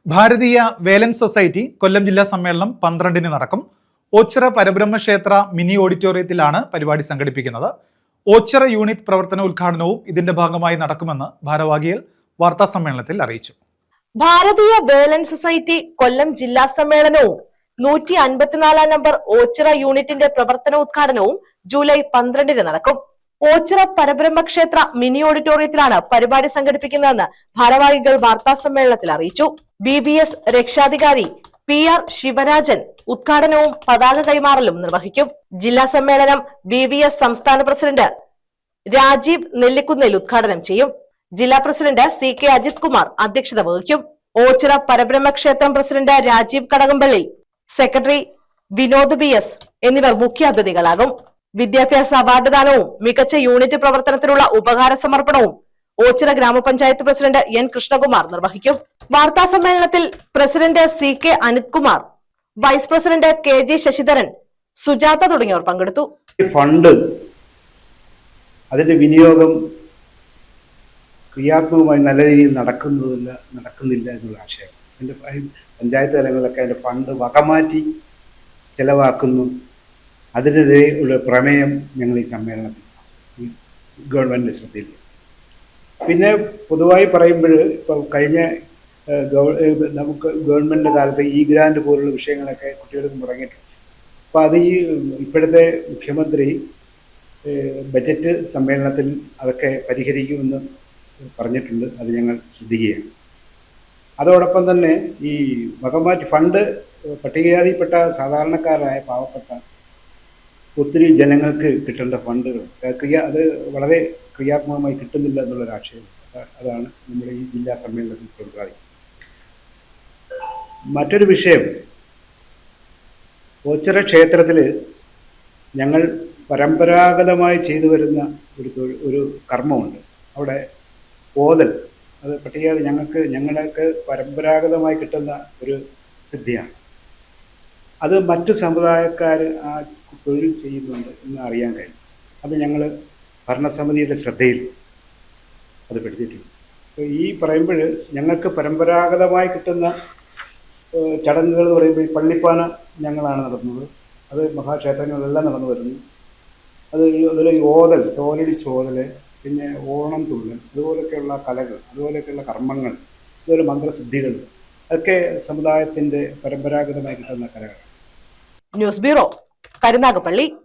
ഭാരതീയ വേലൻ society കൊല്ലം ജില്ലാ സമ്മേളനം 12-ന് നടക്കും. ഓച്ചിറ പരബ്രഹ്മ ക്ഷേത്ര മിനി ഓഡിറ്റോറിയത്തിലാണ് പരിപാടി സംഘടിപ്പിക്കുന്നത്. ഓച്ചിറ യൂണിറ്റ് പ്രവർത്തന ഉദ്ഘാടനവും ഇതിന്റെ ഭാഗമായി നടക്കുമെന്ന് ഭാരവാഹികൾ വാർത്താ സമ്മേളനത്തിൽ അറിയിച്ചു. ഭാരതീയ വേലൻ സൊസൈറ്റി കൊല്ലം ജില്ലാ സമ്മേളനവും 154 നമ്പർ ഓച്ചിറ യൂണിറ്റിന്റെ പ്രവർത്തന ഉദ്ഘാടനവും ജൂലൈ 12-ന് നടക്കും. ഓച്ചിറ പരബ്രഹ്മ ക്ഷേത്ര മിനി ഓഡിറ്റോറിയത്തിലാണ് പരിപാടി സംഘടിപ്പിക്കുന്നതെന്ന് ഭാരവാഹികൾ വാർത്താ സമ്മേളനത്തിൽ അറിയിച്ചു. BBS രക്ഷാധികാരി PR ശിവരാജൻ ഉദ്ഘാടനവും പതാക കൈമാറലും നിർവഹിക്കും. ജില്ലാ സമ്മേളനം BBS സംസ്ഥാന പ്രസിഡന്റ് രാജീവ് നെല്ലിക്കുന്നേൽ ഉദ്ഘാടനം ചെയ്യും. ജില്ലാ പ്രസിഡന്റ് CK അജിത് കുമാർ അധ്യക്ഷത വഹിക്കും. ഓച്ചിറ പരബ്രഹ്മ ക്ഷേത്രം president Rajeev Kadakampally, secretary Vinod BS എന്നിവർ മുഖ്യാതിഥികളാകും. വിദ്യാഭ്യാസ അവാർഡ് ദാനവും മികച്ച യൂണിറ്റ് പ്രവർത്തനത്തിനുള്ള ഉപഹാര സമർപ്പണവും ഓച്ചിറ ഗ്രാമപഞ്ചായത്ത് പ്രസിഡന്റ് N കൃഷ്ണകുമാർ നിർവഹിക്കും. വാർത്താ സമ്മേളനത്തിൽ president CK Anith Kumar, vice president KG Sasidharan, Sujatha തുടങ്ങിയവർ പങ്കെടുത്തു. ഫണ്ട് അതിന്റെ വിനിയോഗം ക്രിയാത്മകമായി നല്ല രീതിയിൽ നടക്കുന്നില്ല എന്നുള്ള ആശയം. അതിൻ്റെ പഞ്ചായത്ത് തലങ്ങളിലൊക്കെ അതിൻ്റെ ഫണ്ട് വകമാറ്റി ചെലവാക്കുന്നു. അതിനെതിരെ ഉള്ള പ്രമേയം ഞങ്ങൾ ഈ സമ്മേളനത്തിൽ ഗവൺമെൻറ്റിൻ്റെ ശ്രദ്ധയിൽ. പിന്നെ പൊതുവായി പറയുമ്പോൾ ഇപ്പോൾ കഴിഞ്ഞ നമുക്ക് ഗവൺമെൻറ്റിൻ്റെ കാലത്ത് ഗ്രാൻഡ് പോലുള്ള വിഷയങ്ങളൊക്കെ കുട്ടികൾക്ക് മുടങ്ങിയിട്ടുണ്ട്. അപ്പോൾ അത് ഇപ്പോഴത്തെ മുഖ്യമന്ത്രി ബജറ്റ് സമ്മേളനത്തിൽ അതൊക്കെ പരിഹരിക്കുമെന്ന് പറഞ്ഞിട്ടുണ്ട്. അത് ഞങ്ങൾ ശ്രദ്ധിക്കുകയാണ്. അതോടൊപ്പം തന്നെ ഈ വകമാറ്റി ഫണ്ട് പട്ടികജാതിപ്പെട്ട സാധാരണക്കാരായ പാവപ്പെട്ട ഒത്തിരി ജനങ്ങൾക്ക് കിട്ടേണ്ട ഫണ്ടുകൾ അത് വളരെ ക്രിയാത്മകമായി കിട്ടുന്നില്ല എന്നുള്ളൊരാശയം. അതാണ് നമ്മുടെ ഈ ജില്ലാ സമ്മേളനത്തിൽ പ്രതിപാദിക്കുന്നത്. മറ്റൊരു വിഷയം, ഓച്ചിറ ക്ഷേത്രത്തിൽ ഞങ്ങൾ പരമ്പരാഗതമായി ചെയ്തു വരുന്ന ഒരു കർമ്മമുണ്ട്. അവിടെ ഓതൽ, അത് പട്ടികജാതി ഞങ്ങൾക്ക് പരമ്പരാഗതമായി കിട്ടുന്ന ഒരു സിദ്ധിയാണ്. അത് മറ്റു സമുദായക്കാർ ആ തൊഴിൽ ചെയ്യുന്നുണ്ട് എന്ന് അറിയാൻ കഴിയും. അത് ഞങ്ങൾ ഭരണസമിതിയുടെ ശ്രദ്ധയിൽ അത് പെടുത്തിയിട്ടുണ്ട്. അപ്പോൾ ഈ പറയുമ്പോൾ ഞങ്ങൾക്ക് പരമ്പരാഗതമായി കിട്ടുന്ന ചടങ്ങുകൾ എന്ന് പറയുമ്പോൾ ഈ പള്ളിപ്പാന ഞങ്ങളാണ് നടത്തുന്നത്. അത് മഹാക്ഷേത്രങ്ങളിലെല്ലാം നടന്നു വരുന്നു. അതിൽ ഓതൽ, തോലടി ചോതൽ, പിന്നെ ഓണം തുള്ളൽ, അതുപോലെയൊക്കെയുള്ള കലകൾ, അതുപോലെയൊക്കെയുള്ള കർമ്മങ്ങൾ, അതുപോലെ മന്ത്രസിദ്ധികൾ, അതൊക്കെ സമുദായത്തിൻ്റെ പരമ്പരാഗതമായി കിട്ടുന്ന കലകളാണ്. News bureau, Karunagappally.